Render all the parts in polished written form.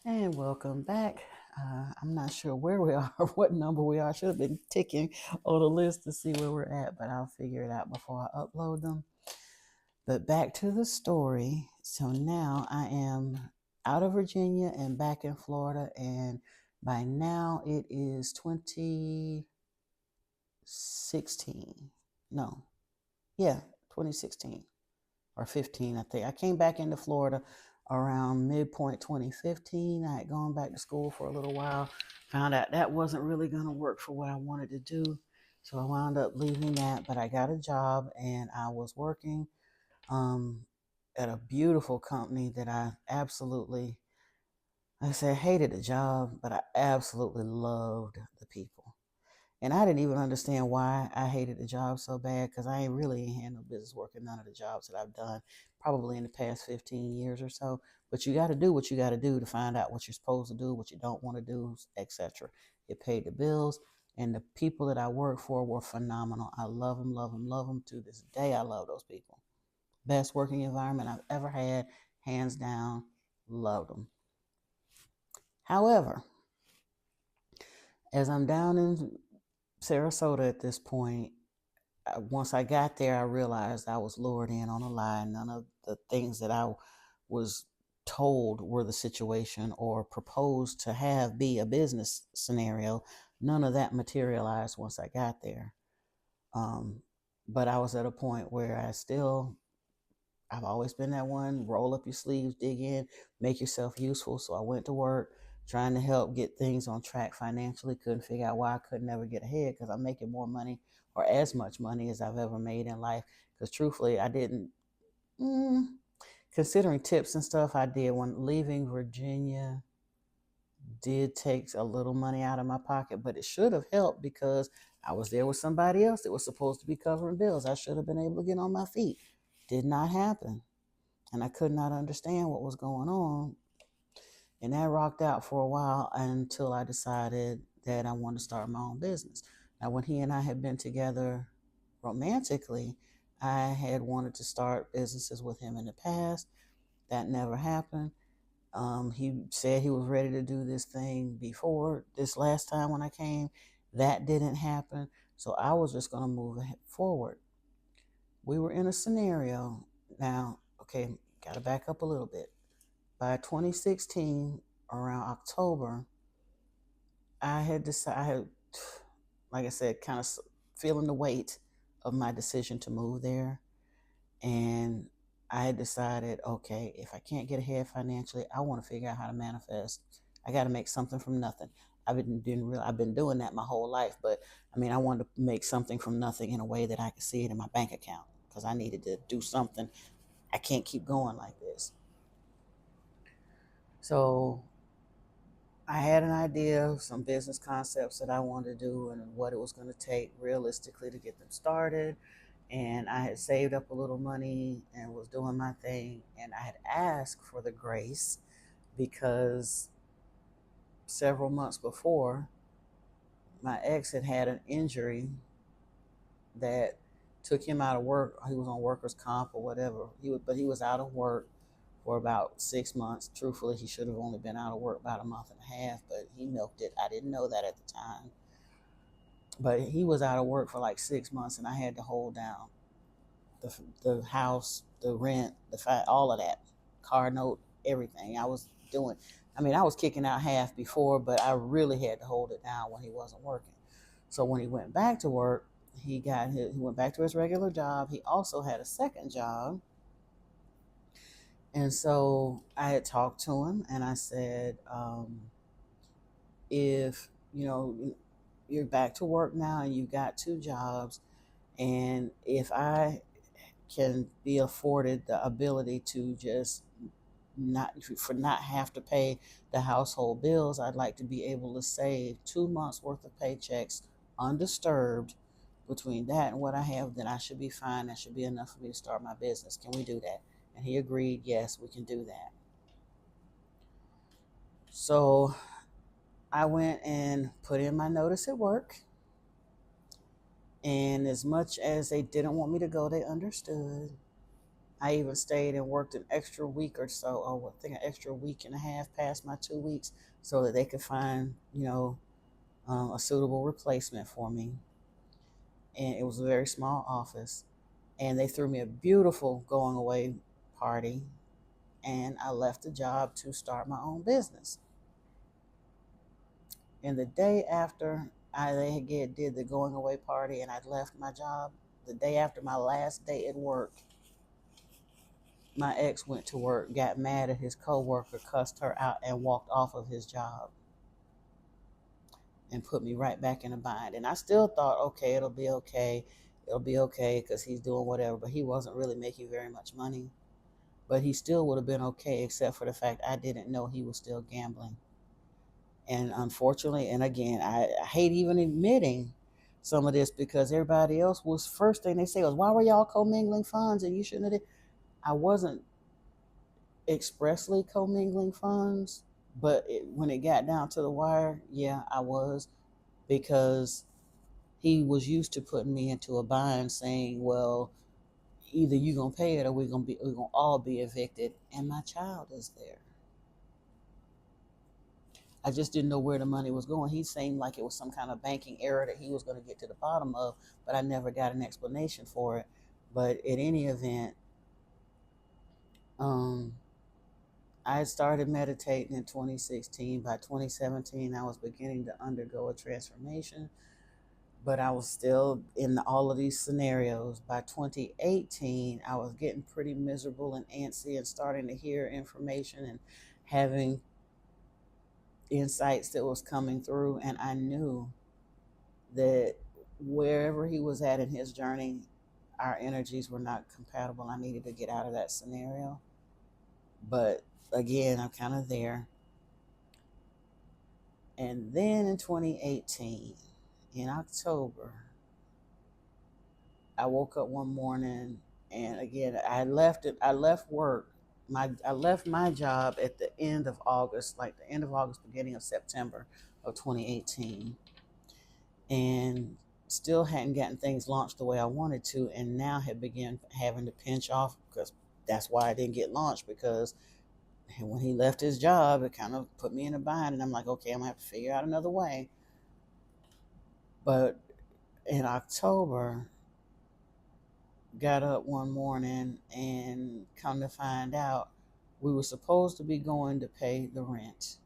And welcome back. I'm not sure where we are or what number we are. I should have been ticking on the list to see where we're at, but I'll figure it out before I upload them. But back to the story. So now I am out of Virginia and back in Florida, and by now it is 2016. No, yeah, 2016 or 15, I think. I came back into Florida around midpoint 2015. I had gone back to school for a little while, found out that wasn't really going to work for what I wanted to do. So I wound up leaving that, but I got a job and I was working um, at a beautiful company that I absolutely, like I said, hated the job, but I absolutely loved the people. And I didn't even understand why I hated the job so bad because I ain't really had no business working none of the jobs that I've done probably in the past 15 years or so. But you got to do what you got to do to find out what you're supposed to do, what you don't want to do, etc. It paid the bills, and the people that I worked for were phenomenal. I love them, love them, love them. To this day, I love those people. Best working environment I've ever had, hands down. Loved them. However, as I'm down in Sarasota at this point, once I got there, I realized I was lured in on a lie. None of the things that I was told were the situation or proposed to have be a business scenario. None of that materialized once I got there. Um, but I was at a point where I've always been that one, roll up your sleeves, dig in, make yourself useful. So I went to work trying to help get things on track financially. Couldn't figure out why I could never get ahead because I'm making more money or as much money as I've ever made in life. Because truthfully, I didn't, mm, considering tips and stuff I did when leaving Virginia did take a little money out of my pocket, but it should have helped because I was there with somebody else that was supposed to be covering bills. I should have been able to get on my feet. Did not happen, and I could not understand what was going on. And that rocked out for a while until I decided that I wanted to start my own business. Now, when he and I had been together romantically, I had wanted to start businesses with him in the past. That never happened. He said he was ready to do this thing before this last time when I came. That didn't happen. So I was just going to move forward. We were in a scenario. Now, okay, got to back up a little bit. By 2016, around October, I had decided, like I said, kind of feeling the weight of my decision to move there. And I had decided, okay, if I can't get ahead financially, I want to figure out how to manifest. I got to make something from nothing. I've been doing that my whole life, but I mean, I wanted to make something from nothing in a way that I could see it in my bank account because I needed to do something. I can't keep going like this. So I had an idea of some business concepts that I wanted to do and what it was going to take realistically to get them started. And I had saved up a little money and was doing my thing. And I had asked for the grace because several months before, my ex had had an injury that took him out of work. He was on workers' comp or whatever. But he was out of work for about 6 months. Truthfully, he should have only been out of work about a month and a half, but he milked it. I didn't know that at the time. But he was out of work for like 6 months, and I had to hold down the house, the rent, all of that, car note, everything. I was doing. I mean, I was kicking out half before, but I really had to hold it down when he wasn't working. So when he went back to work, he went back to his regular job. He also had a second job, and so I had talked to him, and I said, if you're back to work now and you've got two jobs, and if I can be afforded the ability to just not have to pay the household bills, I'd like to be able to save 2 months worth of paychecks undisturbed. Between that and what I have, then I should be fine. That should be enough for me to start my business. Can we do that? And he agreed, yes, we can do that. So I went and put in my notice at work. And as much as they didn't want me to go, they understood. I even stayed and worked an extra week or so, or I think an extra week and a half past my 2 weeks, so that they could find, a suitable replacement for me. And it was a very small office. And they threw me a beautiful going away party. And I left the job to start my own business. And the day after did the going away party and I left my job, the day after my last day at work, my ex went to work, got mad at his coworker, cussed her out, and walked off of his job and put me right back in a bind. And I still thought, okay, it'll be okay. It'll be okay because he's doing whatever. But he wasn't really making very much money. But he still would have been okay, except for the fact I didn't know he was still gambling. And unfortunately, and again, I hate even admitting some of this because everybody else was first thing they say was, why were y'all commingling funds and you shouldn't have? I wasn't expressly commingling funds, but when it got down to the wire, yeah, I was, because he was used to putting me into a bind, saying, "Well, either you gonna pay it or we're gonna all be evicted," and my child is there. I just didn't know where the money was going. He seemed like it was some kind of banking error that he was going to get to the bottom of, but I never got an explanation for it. But in any event, um, I had started meditating in 2016. By 2017, I was beginning to undergo a transformation, but I was still in all of these scenarios. By 2018, I was getting pretty miserable and antsy and starting to hear information and having insights that was coming through. And I knew that wherever he was at in his journey, our energies were not compatible. I needed to get out of that scenario. But again, I'm kind of there. And then in 2018, in October, I woke up one morning and again I left work. I left my job at the end of August, like the end of August, beginning of September of 2018. And still hadn't gotten things launched the way I wanted to, and now had begun having to pinch off because that's why I didn't get launched, because when he left his job, it kind of put me in a bind, and I'm like, okay, I'm gonna have to figure out another way. But in October, got up one morning and come to find out we were supposed to be going to pay the rent.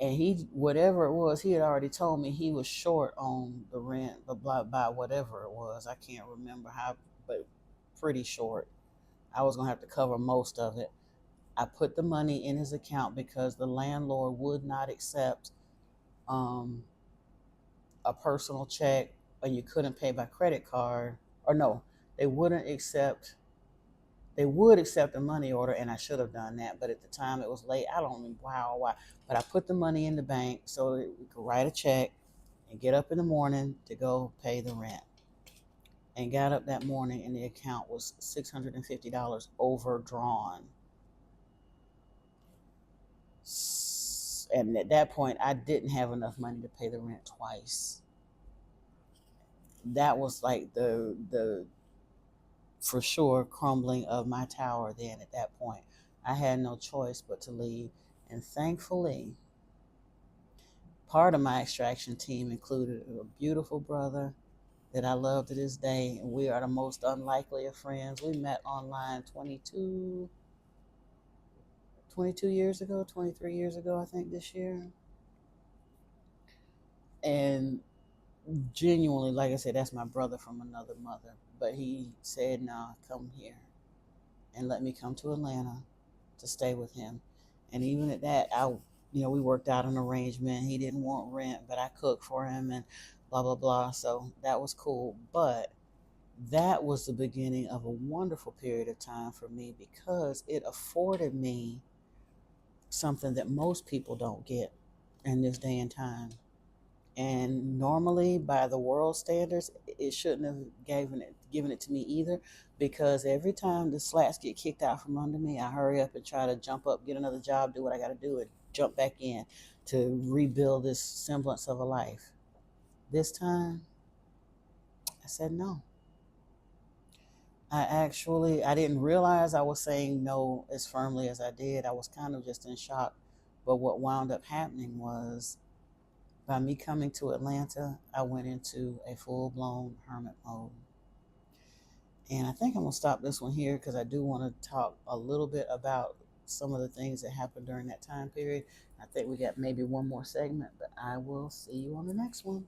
And he, whatever it was, he had already told me he was short on the rent, but by whatever it was, I can't remember how, but pretty short. I was gonna have to cover most of it. I put the money in his account because the landlord would not accept um, a personal check, or you couldn't pay by credit card, or no, they wouldn't accept. They would accept a money order, and I should have done that, but at the time it was late. I don't know why, but I put the money in the bank so that we could write a check and get up in the morning to go pay the rent. And got up that morning, and the account was $650 overdrawn. And at that point, I didn't have enough money to pay the rent twice. That was like the for sure crumbling of my tower. Then at that point, I had no choice but to leave. And thankfully, part of my extraction team included a beautiful brother that I love to this day, and we are the most unlikely of friends. We met online 22 years ago, 23 years ago, I think, this year. And genuinely, like I said, that's my brother from another mother. But he said, "Nah, come here," and let me come to Atlanta to stay with him. And even at that, we worked out an arrangement. He didn't want rent, but I cooked for him and blah blah blah. So that was cool. But that was the beginning of a wonderful period of time for me because it afforded me something that most people don't get in this day and time. And normally, by the world standards, it shouldn't have given it to me either, because every time the slats get kicked out from under me, I hurry up and try to jump up, get another job, do what I got to do, and jump back in to rebuild this semblance of a life. This time, I said no. I didn't realize I was saying no as firmly as I did. I was kind of just in shock. But what wound up happening was by me coming to Atlanta, I went into a full blown hermit mode. And I think I'm going to stop this one here because I do want to talk a little bit about some of the things that happened during that time period. I think we got maybe one more segment, but I will see you on the next one.